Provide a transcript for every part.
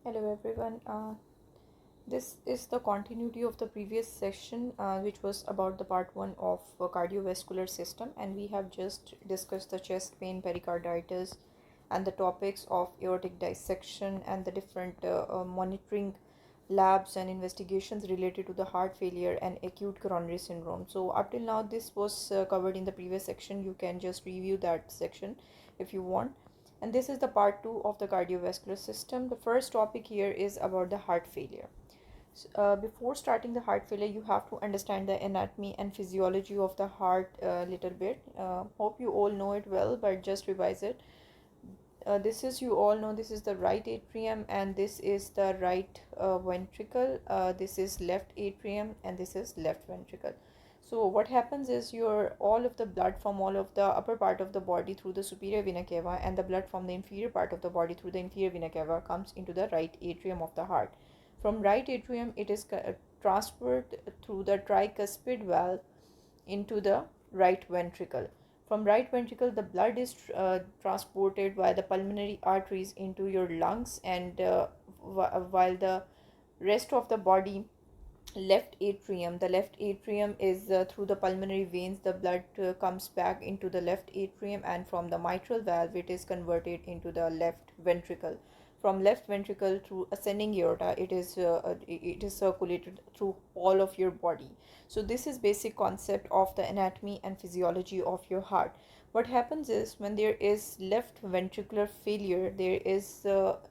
Hello everyone. This is the continuity of the previous section, which was about the part 1 of cardiovascular system, and we have just discussed the chest pain, pericarditis, and the topics of aortic dissection and the different monitoring labs and investigations related to the heart failure and acute coronary syndrome. So up till now, this was covered in the previous section. You can just review that section if you want. And this is the part 2 of the cardiovascular system. The first topic here is about the heart failure. Before starting the heart failure, you have to understand the anatomy and physiology of the heart a little bit. Hope you all know it well, but just revise it. This is, you all know, this is the right atrium and this is the right ventricle. This is left atrium and this is left ventricle. So what happens is your all of the blood from all of the upper part of the body through the superior vena cava and the blood from the inferior part of the body through the inferior vena cava comes into the right atrium of the heart. From right atrium, it is transferred through the tricuspid valve into the right ventricle. From right ventricle, the blood is transported by the pulmonary arteries into your lungs, and while the rest of the body, the left atrium is through the pulmonary veins, the blood comes back into the left atrium, and from the mitral valve, it is converted into the left ventricle. From left ventricle through ascending aorta, it is circulated through all of your body. So this is basic concept of the anatomy and physiology of your heart. What happens is when there is left ventricular failure, there is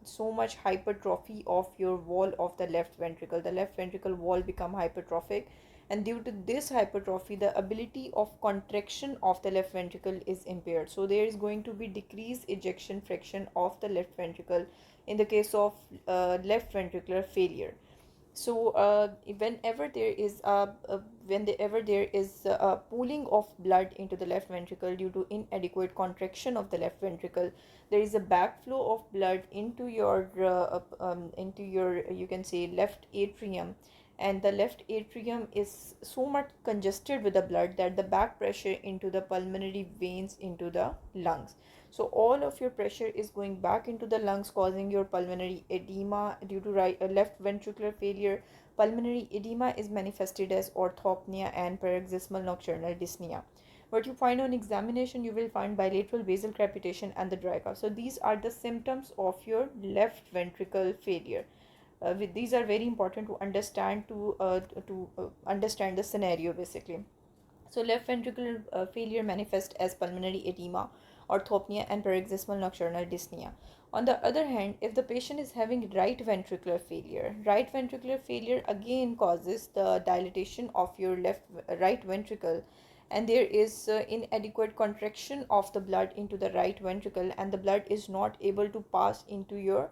so much hypertrophy of your wall of the left ventricle. The left ventricle wall become hypertrophic, and due to this hypertrophy, the ability of contraction of the left ventricle is impaired. So there is going to be decreased ejection fraction of the left ventricle in the case of left ventricular failure. So whenever there is a pooling of blood into the left ventricle due to inadequate contraction of the left ventricle, there is a backflow of blood into your, you can say, left atrium, and the left atrium is so much congested with the blood that the back pressure into the pulmonary veins into the lungs. So all of your pressure is going back into the lungs, causing your pulmonary edema due to left ventricular failure. Pulmonary edema is manifested as orthopnea and paroxysmal nocturnal dyspnea. What you find on examination, you will find bilateral basal crepitation and the dry cough. So these are the symptoms of your left ventricle failure. These are very important to understand understand the scenario basically. So left ventricular failure manifests as pulmonary edema, orthopnea, and paroxysmal nocturnal dyspnea. On the other hand, if the patient is having right ventricular failure again causes the dilatation of your right ventricle, and there is inadequate contraction of the blood into the right ventricle, and the blood is not able to pass into your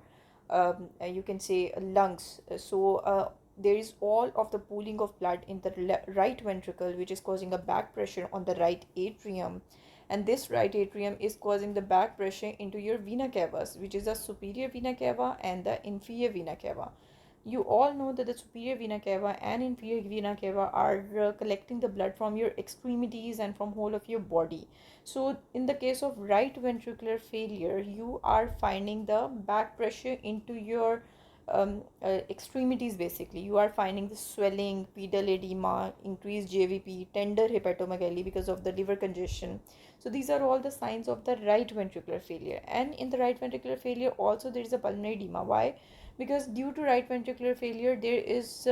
you can say lungs. There is all of the pooling of blood in the right ventricle, which is causing a back pressure on the right atrium, and this right atrium is causing the back pressure into your vena cavas, which is the superior vena cava and the inferior vena cava. You all know that the superior vena cava and inferior vena cava are collecting the blood from your extremities and from whole of your body. So in the case of right ventricular failure, you are finding the back pressure into your extremities. Basically, you are finding the swelling, pedal edema, increased JVP, tender hepatomegaly because of the liver congestion. So these are all the signs of the right ventricular failure. And in the right ventricular failure also there is a pulmonary edema. Why? Because due to right ventricular failure, there is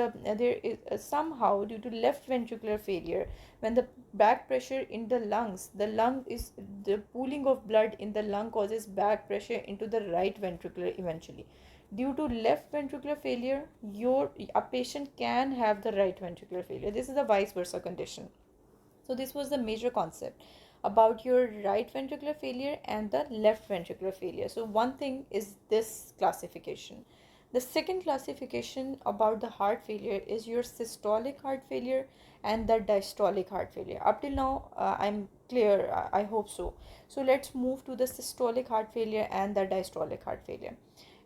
somehow due to left ventricular failure, when the back pressure in the lungs, the pooling of blood in the lung causes back pressure into the right ventricular eventually. Due to left ventricular failure, a patient can have the right ventricular failure. This is a vice versa condition. So this was the major concept about your right ventricular failure and the left ventricular failure. So one thing is this classification. The second classification about the heart failure is your systolic heart failure and the diastolic heart failure. Up till now, I'm clear, I hope so. So let's move to the systolic heart failure and the diastolic heart failure.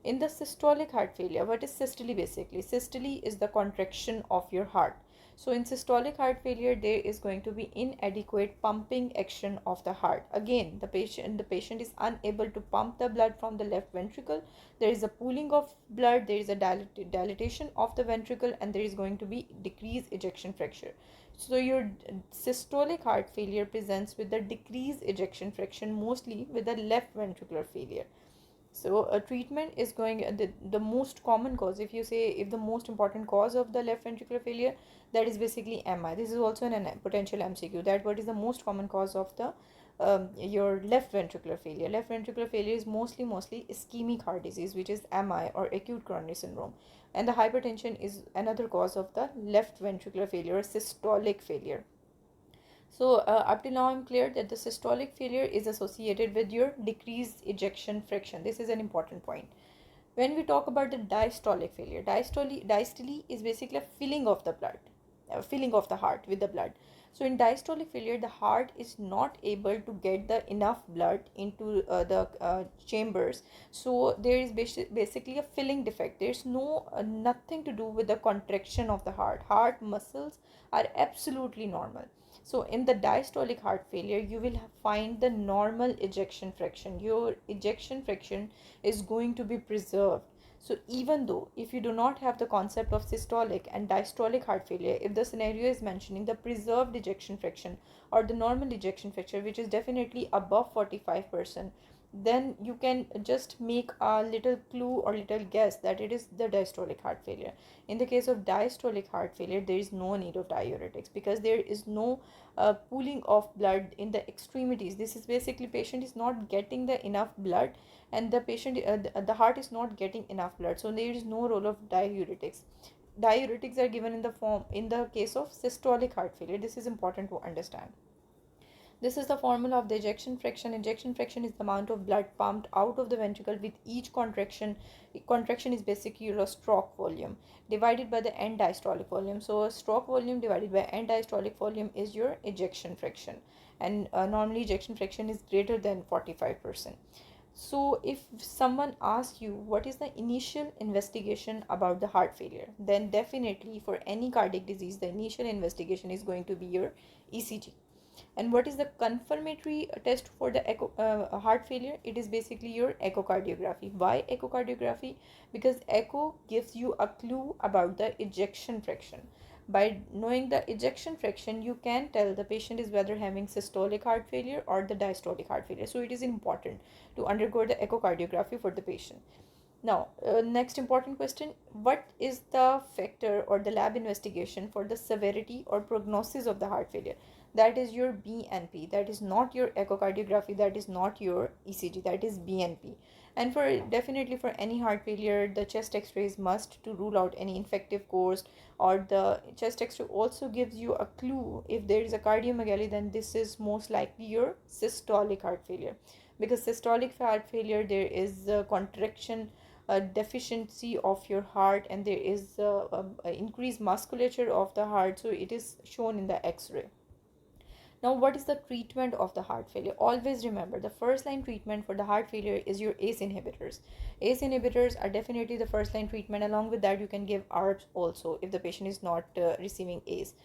In the systolic heart failure, what is systole basically? Systole is the contraction of your heart. So in systolic heart failure, there is going to be inadequate pumping action of the heart. Again, the patient is unable to pump the blood from the left ventricle. There is a pooling of blood, there is a dilatation of the ventricle, and there is going to be decreased ejection fraction. So your systolic heart failure presents with the decreased ejection fraction, mostly with the left ventricular failure. So a treatment is going the most common cause. If you say if the most important cause of the left ventricular failure, that is basically MI. This is also an potential MCQ. That what is the most common cause of the your left ventricular failure. Left ventricular failure is mostly ischemic heart disease, which is MI or acute coronary syndrome, and the hypertension is another cause of the left ventricular failure, systolic failure. So up till now, I'm clear that the systolic failure is associated with your decreased ejection fraction. This is an important point. When we talk about the diastolic failure, diastole is basically a filling of the blood, filling of the heart with the blood. So in diastolic failure, the heart is not able to get the enough blood into the chambers. So there is basically a filling defect. There's nothing to do with the contraction of the heart. Heart muscles are absolutely normal. So in the diastolic heart failure, you will find the normal ejection fraction. Your ejection fraction is going to be preserved. So even though if you do not have the concept of systolic and diastolic heart failure, if the scenario is mentioning the preserved ejection fraction or the normal ejection fraction, which is definitely above 45%, then you can just make a little clue or little guess that it is the diastolic heart failure. In the case of diastolic heart failure, there is no need of diuretics because there is no pooling of blood in the extremities. This is basically patient is not getting the enough blood, and the heart is not getting enough blood, so there is no role of diuretics. Diuretics are given in the case of systolic heart failure. This is important to understand. This is the formula of the ejection fraction. Ejection fraction is the amount of blood pumped out of the ventricle with each contraction. Contraction is basically your stroke volume divided by the end diastolic volume. So stroke volume divided by end diastolic volume is your ejection fraction. And normally ejection fraction is greater than 45%. So if someone asks you what is the initial investigation about the heart failure, then definitely for any cardiac disease, the initial investigation is going to be your ECG. And what is the confirmatory test for the heart failure? It is basically your echocardiography. Why echocardiography? Because echo gives you a clue about the ejection fraction. By knowing the ejection fraction, you can tell the patient is whether having systolic heart failure or the diastolic heart failure. So it is important to undergo the echocardiography for the patient. Now, next important question, what is the factor or the lab investigation for the severity or prognosis of the heart failure? That is your BNP. That is not your echocardiography. That is not your ECG. That is BNP. And for definitely for any heart failure, the chest X-ray is must to rule out any infective course, or the chest X-ray also gives you a clue if there is a cardiomegaly, then this is most likely your systolic heart failure. Because systolic heart failure, there is a contraction deficiency of your heart, and there is increased musculature of the heart, so it is shown in the X-ray. Now, what is the treatment of the heart failure? Always remember, the first line treatment for the heart failure is your ACE inhibitors. ACE inhibitors are definitely the first line treatment. Along with that, you can give ARBs also if the patient is not receiving ACE.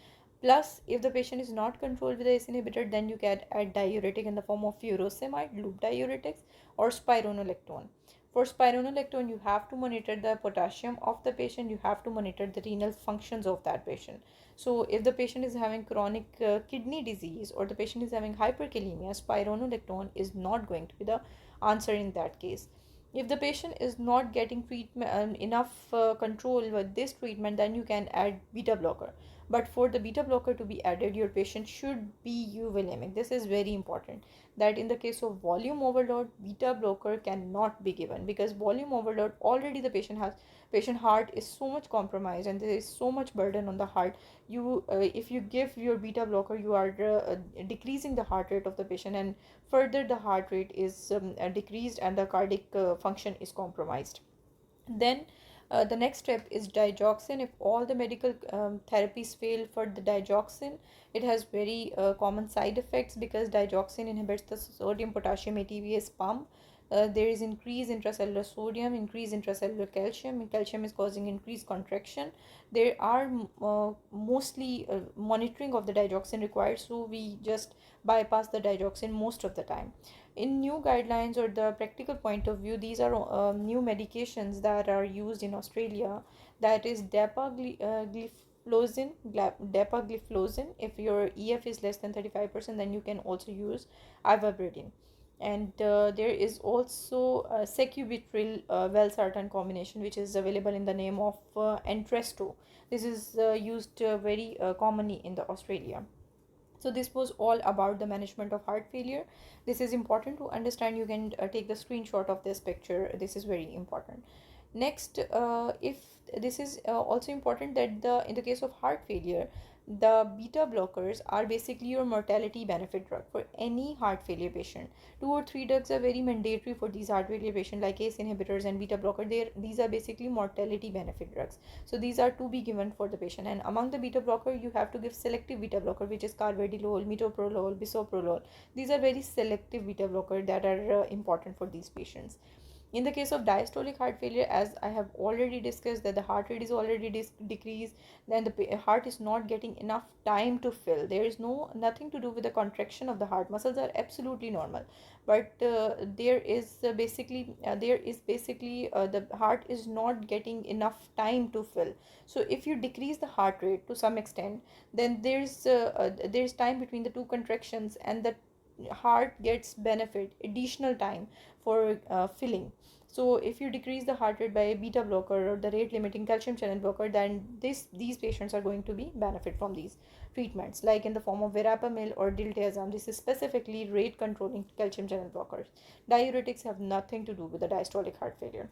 Plus, if the patient is not controlled with the ACE inhibitor, then you can add diuretic in the form of furosemide, loop diuretics, or spironolactone. For spironolactone, you have to monitor the potassium of the patient. You have to monitor the renal functions of that patient. So if the patient is having chronic kidney disease or the patient is having hyperkalemia, spironolactone is not going to be the answer in that case. If the patient is not getting treatment enough control with this treatment, then you can add beta blocker. But for the beta blocker to be added, your patient should be euvolemic. This is very important, that in the case of volume overload, beta blocker cannot be given, because volume overload already the patient heart is so much compromised and there is so much burden on the heart. You if you give your beta blocker, you are decreasing the heart rate of the patient, and further the heart rate is decreased and the cardiac function is compromised. Then the next step is digoxin. If all the medical therapies fail for the digoxin, it has very common side effects, because digoxin inhibits the sodium potassium ATPase pump. There is increased intracellular sodium, increased intracellular calcium, and calcium is causing increased contraction. There are mostly monitoring of the digoxin required, so we just bypass the digoxin most of the time. In new guidelines or the practical point of view, these are new medications that are used in Australia, that is dapagliflozin. If your EF is less than 35%, then you can also use ivabradine. And there is also secubitril valsartan combination, which is available in the name of Entresto. This is used very commonly in the Australia. So this was all about the management of heart failure. This is important to understand. You can take the screenshot of this picture. This is very important. Next, if this is also important, that the in the case of heart failure, the beta blockers are basically your mortality benefit drug for any heart failure patient. Two or three drugs are very mandatory for these heart failure patients, like ACE inhibitors and beta blocker. These are basically mortality benefit drugs. So these are to be given for the patient. And among the beta blocker, you have to give selective beta blocker, which is carvedilol, metoprolol, bisoprolol. These are very selective beta blocker that are important for these patients. In the case of diastolic heart failure, as I have already discussed, that the heart rate is already decreased, then the heart is not getting enough time to fill. There is nothing to do with the contraction of the heart. Muscles are absolutely normal, but there is basically the heart is not getting enough time to fill. So if you decrease the heart rate to some extent, then there's time between the two contractions, and the heart gets benefit additional time for filling. So if you decrease the heart rate by a beta blocker or the rate limiting calcium channel blocker, then these patients are going to be benefit from these treatments, like in the form of verapamil or diltiazem. This is specifically rate controlling calcium channel blockers. Diuretics have nothing to do with the diastolic heart failure.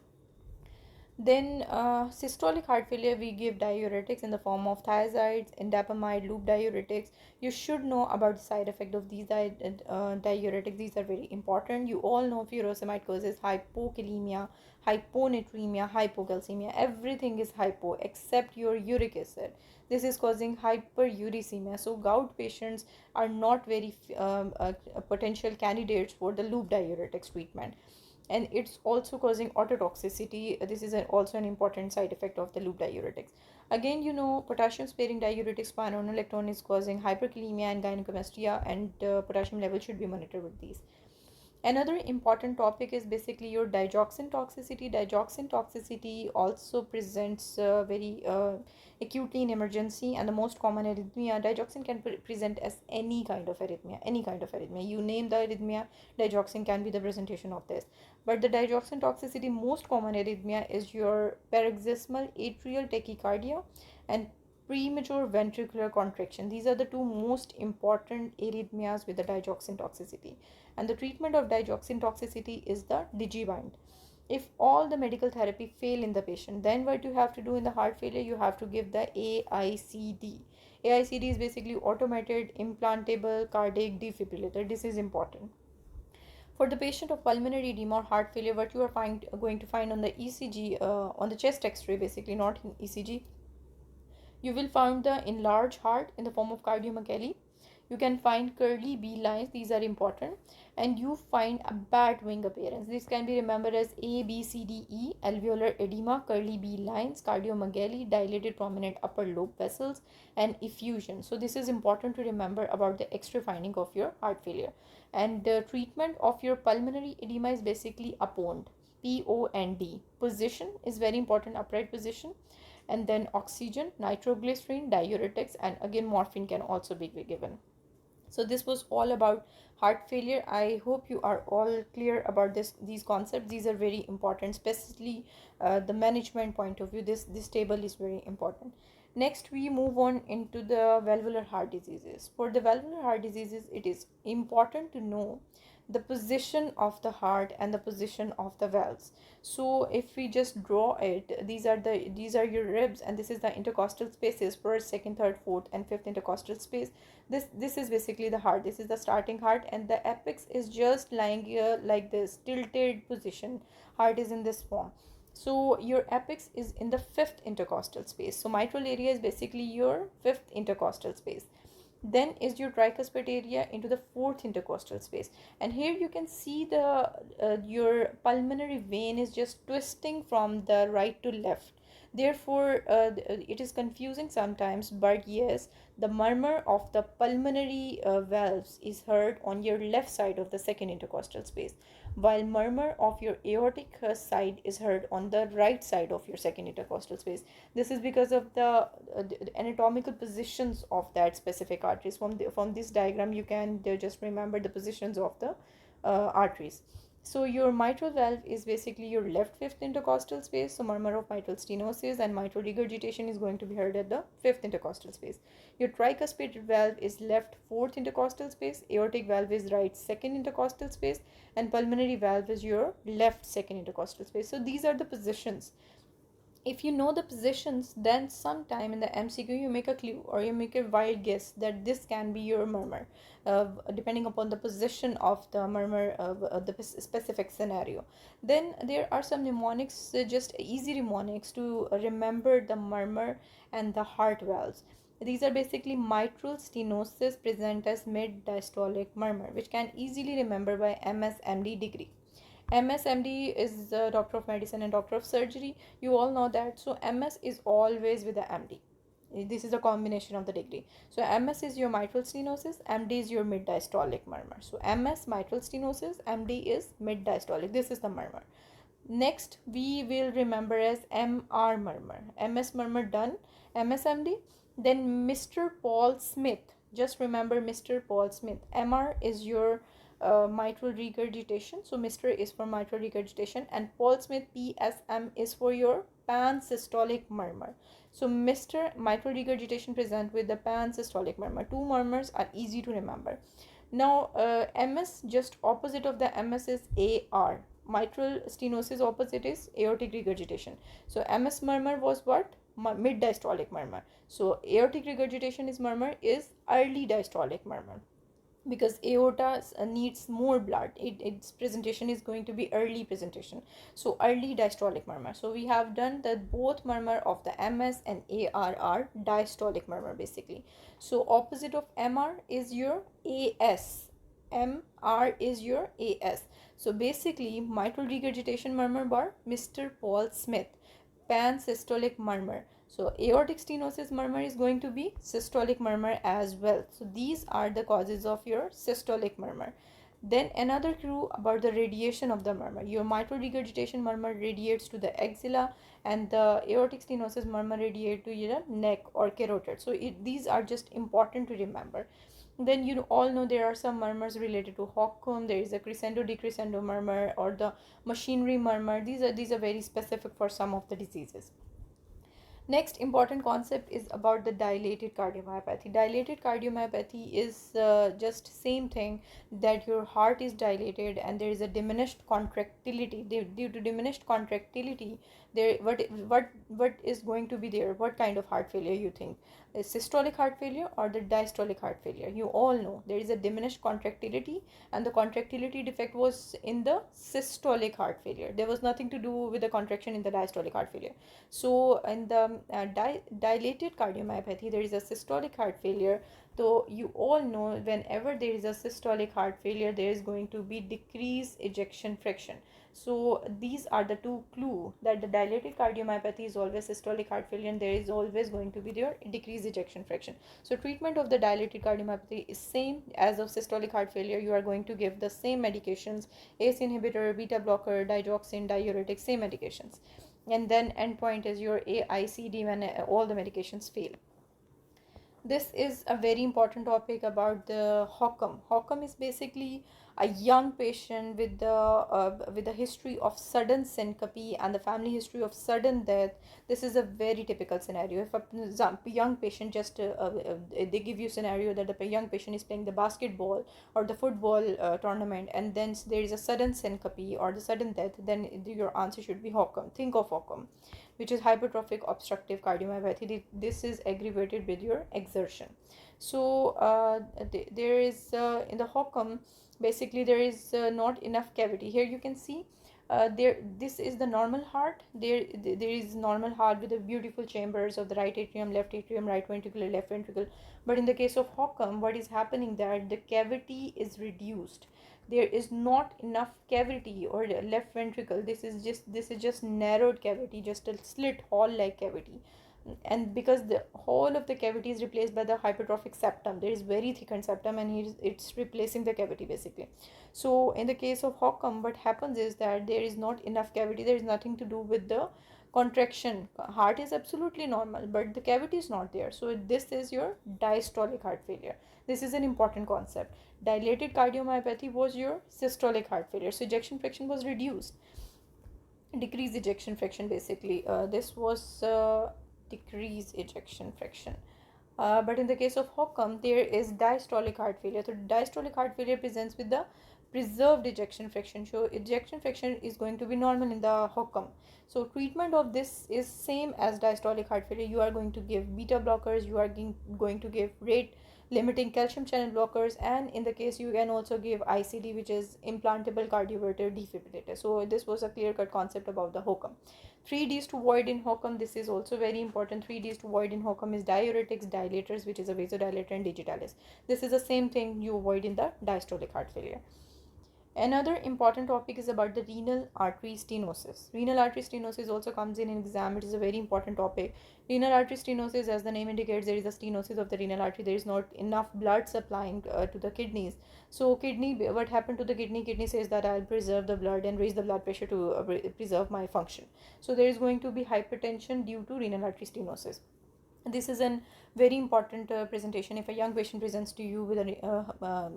Then systolic heart failure, we give diuretics in the form of thiazides, indapamide, loop diuretics. You should know about the side effect of these diuretics. These are very important. You all know furosemide causes hypokalemia, hyponatremia, hypocalcemia. Everything is hypo except your uric acid. This is causing hyperuricemia. So gout patients are not very potential candidates for the loop diuretics treatment, and it's also causing ototoxicity. This is also an important side effect of the loop diuretics. Again, you know, potassium sparing diuretics spironolactone is causing hyperkalemia and gynecomastia, and potassium level should be monitored with these. Another important topic is basically your digoxin toxicity. Digoxin toxicity also presents very acutely in emergency, and the most common arrhythmia. Digoxin can present as any kind of arrhythmia, any kind of arrhythmia. You name the arrhythmia, digoxin can be the presentation of this. But the digoxin toxicity, most common arrhythmia is your paroxysmal atrial tachycardia and premature ventricular contraction. These are the two most important arrhythmias with the digoxin toxicity. And the treatment of digoxin toxicity is the digibind. If all the medical therapy fail in the patient, then what you have to do in the heart failure, you have to give the AICD. AICD is basically automated implantable cardiac defibrillator. This is important. For the patient of pulmonary edema or heart failure, what you are going to find on the ECG, on the chest X-ray, basically not in ECG, you will find the enlarged heart in the form of cardiomyopathy. You can find curly B lines, these are important, and you find a bat wing appearance. This can be remembered as A, B, C, D, E, alveolar edema, curly B lines, cardiomegaly, dilated prominent upper lobe vessels, and effusion. So this is important to remember about the X-ray finding of your heart failure. And the treatment of your pulmonary edema is basically a POND, POND. Position is very important, upright position. And then oxygen, nitroglycerin, diuretics, and again morphine can also be given. So this was all about heart failure. I hope you are all clear about these concepts. These are very important, especially the management point of view. This table is very important. Next, we move on into the valvular heart diseases. For the valvular heart diseases, it is important to know the position of the heart and the position of the valves. So if we just draw it, these are your ribs, and this is the intercostal spaces, first, second, third, fourth, and fifth intercostal space. This is basically the heart. This is the starting heart, and the apex is just lying here like this, tilted position. Heart is in this form. So your apex is in the fifth intercostal space. So mitral area is basically your fifth intercostal space. Then is your tricuspid area into the fourth intercostal space, and here you can see the your pulmonary vein is just twisting from the right to left. Therefore it is confusing sometimes, but yes, the murmur of the pulmonary valves is heard on your left side of the second intercostal space, while murmur of your aortic side is heard on the right side of your second intercostal space. This is because of the anatomical positions of that specific arteries. From this diagram you can just remember the positions of the arteries. So your mitral valve is basically your left fifth intercostal space. So murmur of mitral stenosis and mitral regurgitation is going to be heard at the fifth intercostal space. Your tricuspid valve is left fourth intercostal space. Aortic valve is right second intercostal space, and pulmonary valve is your left second intercostal space. So these are the positions. If you know the positions, then sometime in the MCQ you make a clue or you make a wild guess that this can be your murmur, depending upon the position of the murmur of the specific scenario. Then there are some mnemonics, just easy mnemonics to remember the murmur and the heart valves. These are basically mitral stenosis present as mid diastolic murmur, which can easily remember by MSMD degree. MSMD is the doctor of medicine and doctor of surgery. You all know that. So MS is always with the MD. This is a combination of the degree. So MS is your mitral stenosis, MD is your mid diastolic murmur. So MS mitral stenosis, MD is mid diastolic. This is the murmur. Next, we will remember as MR murmur. MS murmur done. MSMD. Then Mr. Paul Smith. Just remember Mr. Paul Smith. MR is your mitral regurgitation. So Mr. is for mitral regurgitation, and Paul Smith PSM is for your pan-systolic murmur. So Mr. mitral regurgitation present with the pan-systolic murmur. Two murmurs are easy to remember. Now MS, just opposite of the MS is AR. Mitral stenosis opposite is aortic regurgitation. So MS murmur was what? Mid diastolic murmur. So aortic regurgitation is murmur is early diastolic murmur, because aorta needs more blood. Its presentation is going to be early presentation. So early diastolic murmur. So we have done that both murmur of the MS and AR are diastolic murmur basically. So opposite of MR is your AS. MR is your AS. So basically mitral regurgitation murmur bar Mr. Paul Smith. Pan-systolic murmur. So aortic stenosis murmur is going to be systolic murmur as well. So these are the causes of your systolic murmur. Then another clue about the radiation of the murmur. Your mitral regurgitation murmur radiates to the axilla, and the aortic stenosis murmur radiate to your neck or carotid. So these are just important to remember. Then you all know there are some murmurs related to Hockham. There is a crescendo decrescendo murmur or the machinery murmur. These are very specific for some of the diseases. Next important concept is about the dilated cardiomyopathy. Dilated cardiomyopathy is just same thing, that your heart is dilated and there is a diminished contractility. Due to diminished contractility, there what is going to be there? What kind of heart failure you think? A systolic heart failure or the diastolic heart failure? You all know there is a diminished contractility, and the contractility defect was in the systolic heart failure. There was nothing to do with the contraction in the diastolic heart failure. So in the dilated cardiomyopathy, there is a systolic heart failure. So you all know whenever there is a systolic heart failure, there is going to be decreased ejection fraction. So these are the two clues that the dilated cardiomyopathy is always systolic heart failure, and there is always going to be their decreased ejection fraction. So treatment of the dilated cardiomyopathy is same as of systolic heart failure. You are going to give the same medications: ACE inhibitor, beta blocker, digoxin, diuretic, same medications. And then endpoint is your AICD when all the medications fail. This is a very important topic about the Hockham. Hockham is basically a young patient with a history of sudden syncope and the family history of sudden death. This is a very typical scenario. If a young patient they give you scenario that the young patient is playing the basketball or the football tournament, and then there is a sudden syncope or the sudden death, then your answer should be Hockham. Think of Hockham, which is hypertrophic obstructive cardiomyopathy. This is aggravated with your exertion. So there is in the Hockham, basically there is not enough cavity. Here you can see this is the normal heart. There is normal heart with the beautiful chambers of the right atrium, left atrium, right ventricle, left ventricle. But in the case of Hockham, what is happening that the cavity is reduced. There is not enough cavity or the left ventricle. This is just narrowed cavity, just a slit hole like cavity. And because the whole of the cavity is replaced by the hypertrophic septum, there is very thickened septum, and it's replacing the cavity basically. So in the case of Hockham, what happens is that there is not enough cavity. There is nothing to do with the contraction. Heart is absolutely normal, but the cavity is not there. So this is your diastolic heart failure. This is an important concept. Dilated cardiomyopathy was your systolic heart failure. So ejection fraction was reduced, decreased ejection fraction basically. This was decreased ejection fraction. But in the case of Hockham, there is diastolic heart failure. So diastolic heart failure presents with the preserved ejection fraction. So ejection fraction is going to be normal in the Hockham. So treatment of this is same as diastolic heart failure. You are going to give beta blockers. You are going to give rate limiting calcium channel blockers, and in the case you can also give ICD, which is implantable cardioverter defibrillator. So this was a clear cut concept about the Hockham. 3Ds to avoid in Hockham, this is also very important. 3Ds to avoid in Hockham is diuretics, dilators, which is a vasodilator, and digitalis. This is the same thing you avoid in the diastolic heart failure. Another important topic is about the renal artery stenosis. Renal artery stenosis also comes in exam. It is a very important topic. Renal artery stenosis, as the name indicates, there is a stenosis of the renal artery. There is not enough blood supplying to the kidneys. So kidney, what happened to the kidney? Kidney says that I'll preserve the blood and raise the blood pressure to preserve my function. So there is going to be hypertension due to renal artery stenosis. This is a very important presentation. If a young patient presents to you with an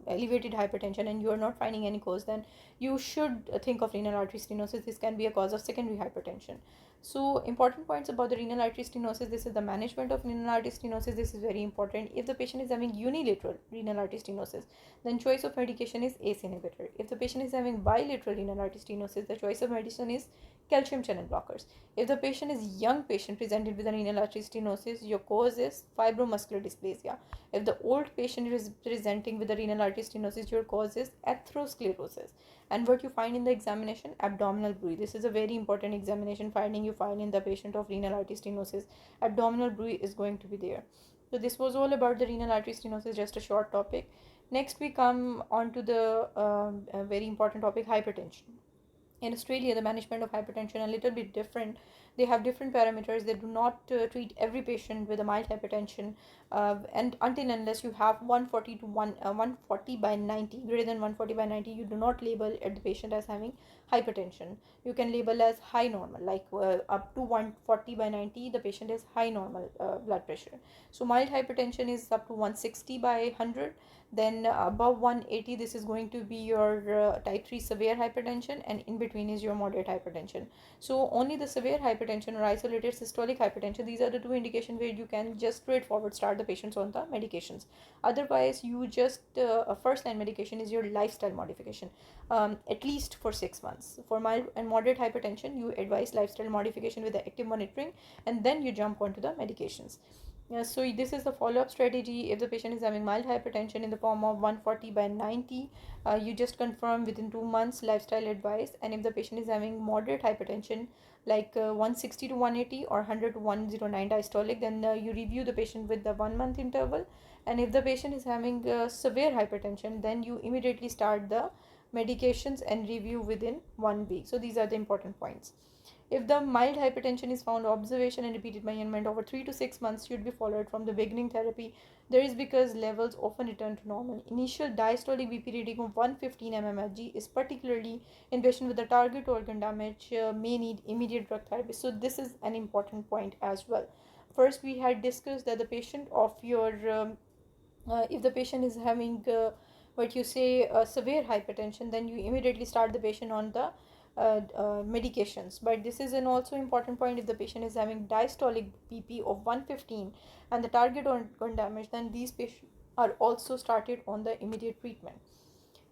elevated hypertension and you are not finding any cause, then you should think of renal artery stenosis. This can be a cause of secondary hypertension. So important points about the renal artery stenosis. This is the management of renal artery stenosis. This is very important. If the patient is having unilateral renal artery stenosis, then choice of medication is ACE inhibitor. If the patient is having bilateral renal artery stenosis, the choice of medicine is calcium channel blockers. If the patient is young patient presented with a renal artery stenosis, your cause is fibromuscular dysplasia. If the old patient is presenting with a renal artery stenosis, your cause is atherosclerosis. And what you find in the examination, abdominal bruit. This is a very important examination finding you find in the patient of renal artery stenosis. Abdominal bruit is going to be there. So this was all about the renal artery stenosis, just a short topic. Next we come on to the very important topic, hypertension. In Australia, the management of hypertension a little bit different. They have different parameters. They do not treat every patient with a mild hypertension, and until unless you have 140 to 140 by 90, greater than 140 by 90, you do not label the patient as having hypertension. You can label as high normal, like up to 140 by 90, the patient is high normal blood pressure. So mild hypertension is up to 160 by 100. Then above 180, this is going to be your type 3 severe hypertension, and in between is your moderate hypertension. So only the severe hypertension or isolated systolic hypertension, these are the two indications where you can just straightforward start the patients on the medications. Otherwise, you just a first line medication is your lifestyle modification, at least for 6 months. For mild and moderate hypertension, you advise lifestyle modification with the active monitoring, and then you jump onto the medications. So this is the follow-up strategy. If the patient is having mild hypertension in the form of 140 by 90, you just confirm within 2 months lifestyle advice. And if the patient is having moderate hypertension like 160 to 180 or 100 to 109 diastolic, then you review the patient with the 1 month interval. And if the patient is having severe hypertension, then you immediately start the medications and review within 1 week. So these are the important points. If the mild hypertension is found, observation and repeated management over 3 to 6 months should be followed from the beginning therapy. There is because levels often return to normal. Initial diastolic BP reading of 115 mmHg is particularly in patient with the target organ damage may need immediate drug therapy. So this is an important point as well. First, we had discussed that the patient of your if the patient is having severe hypertension, then you immediately start the patient on the medications. But this is an also important point. If the patient is having diastolic BP of 115 and the target organ damage, then these patients are also started on the immediate treatment.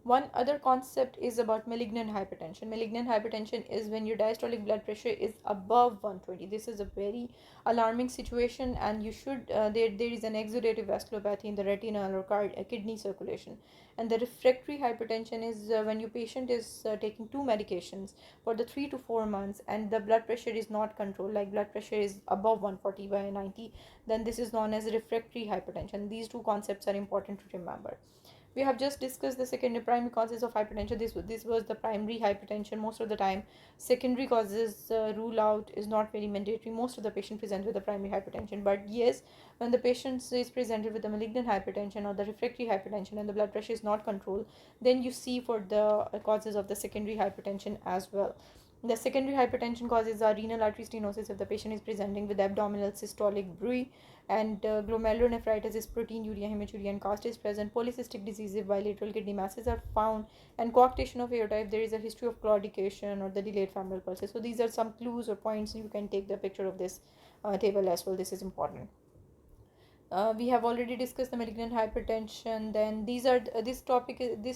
One other concept is about malignant hypertension. Malignant hypertension is when your diastolic blood pressure is above 120. This is a very alarming situation, and you should there is an exudative vasculopathy in the retinal or kidney circulation. And the refractory hypertension is when your patient is taking two medications for the 3 to 4 months, and the blood pressure is not controlled, like blood pressure is above 140/90, then this is known as refractory hypertension. These two concepts are important to remember. We have just discussed the secondary primary causes of hypertension. This was the primary hypertension. Most of the time secondary causes rule out, is not very mandatory. Most of the patient present with the primary hypertension, but yes, when the patient is presented with the malignant hypertension or the refractory hypertension and the blood pressure is not controlled, then you see for the causes of the secondary hypertension as well. The secondary hypertension causes are renal artery stenosis if the patient is presenting with abdominal systolic bruit, and glomerulonephritis is proteinuria, hematuria, and cast is present. Polycystic disease if bilateral kidney masses are found, and coarctation of aorta if there is a history of claudication or the delayed femoral pulses. So these are some clues or points. You can take the picture of this table as well. This is important. We have already discussed the malignant hypertension. Then this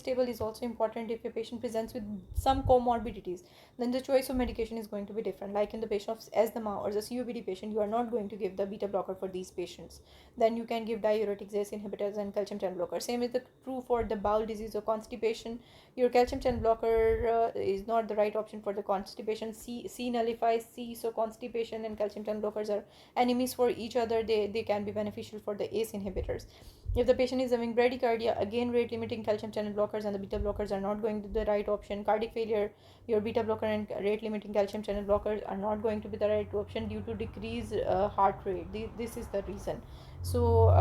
table is also important if your patient presents with some comorbidities. Then the choice of medication is going to be different. Like in the patient of asthma or the COPD patient, you are not going to give the beta blocker for these patients. Then you can give diuretics, ACE inhibitors, and calcium channel blocker. Same is the true for the bowel disease or constipation. Your calcium channel blocker is not the right option for the constipation. C nullifies C, so constipation and calcium channel blockers are enemies for each other. They can be beneficial for the ACE inhibitors. If the patient is having bradycardia, again rate limiting calcium channel blockers and the beta blockers are not going to be the right option. Cardiac failure, your beta blocker and rate limiting calcium channel blockers are not going to be the right option due to decreased heart rate. This is the reason. So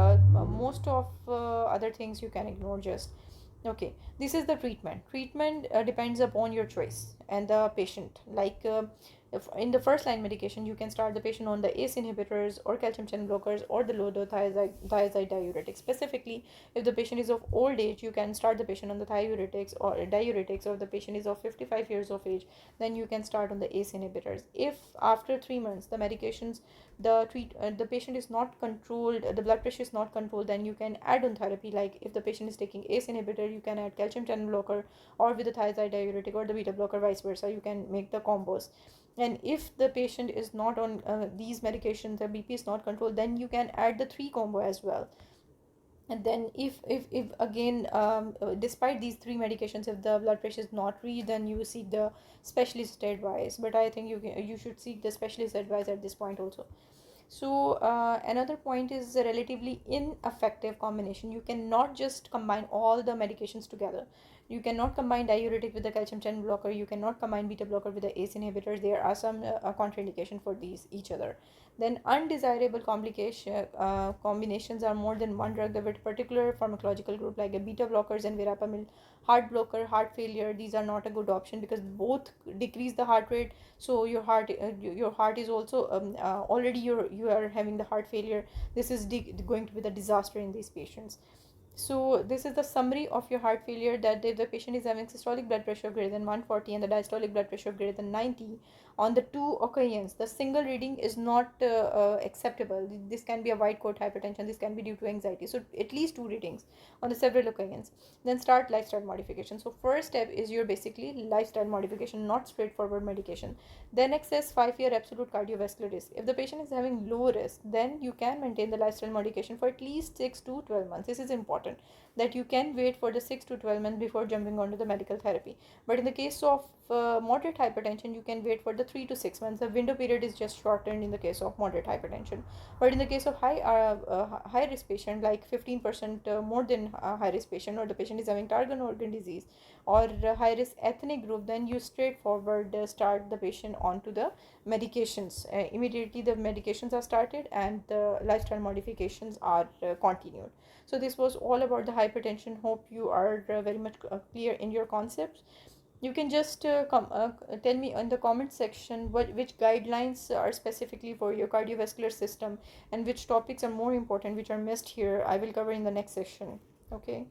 most of other things you can ignore just. Okay, this is the treatment depends upon your choice and the patient. Like if in the first line medication, you can start the patient on the ACE inhibitors or calcium channel blockers or the low dose thiazide diuretics. Specifically, if the patient is of old age, you can start the patient on the diuretics, or if the patient is of 55 years of age, then you can start on the ACE inhibitors. If after 3 months the medications the patient is not controlled, the blood pressure is not controlled, then you can add on therapy. Like if the patient is taking ACE inhibitor, you can add calcium channel blocker, or with the thiazide diuretic or the beta blocker, vice versa. You can make the combos. And if the patient is not on these medications, the BP is not controlled, then you can add the 3 combo as well. And then if again despite these 3 medications, if the blood pressure is not reached, then you seek the specialist advice. But I think you should seek the specialist advice at this point also. So another point is a relatively ineffective combination. You cannot just combine all the medications together. You cannot combine diuretic with the calcium channel blocker. You cannot combine beta blocker with the ACE inhibitors. There are some contraindication for these each other. Then undesirable combinations are more than one drug. The particular pharmacological group like a beta blockers and verapamil, heart blocker, heart failure, these are not a good option because both decrease the heart rate. So your heart is also already you are having the heart failure. This is going to be the disaster in these patients. So this is the summary of your heart failure, that if the patient is having systolic blood pressure greater than 140 and the diastolic blood pressure greater than 90 on the 2 occasions, the single reading is not acceptable. This can be a white coat hypertension. This can be due to anxiety. So at least 2 readings on the several occasions. Then start lifestyle modification. So first step is your basically lifestyle modification, not straightforward medication. Then access 5-year absolute cardiovascular risk. If the patient is having low risk, then you can maintain the lifestyle modification for at least 6 to 12 months. This is important, that you can wait for the 6 to 12 months before jumping onto the medical therapy. But in the case of moderate hypertension, you can wait for the 3 to 6 months. The window period is just shortened in the case of moderate hypertension. But in the case of high risk patient, like 15% more than high risk patient, or the patient is having target organ disease or high risk ethnic group, then you straightforward start the patient onto the medications. Immediately the medications are started and the lifestyle modifications are continued. So this was all about the hypertension. Hope you are very much clear in your concepts. You can just tell me in the comment section which guidelines are specifically for your cardiovascular system and which topics are more important, which are missed here. I will cover in the next section. Okay.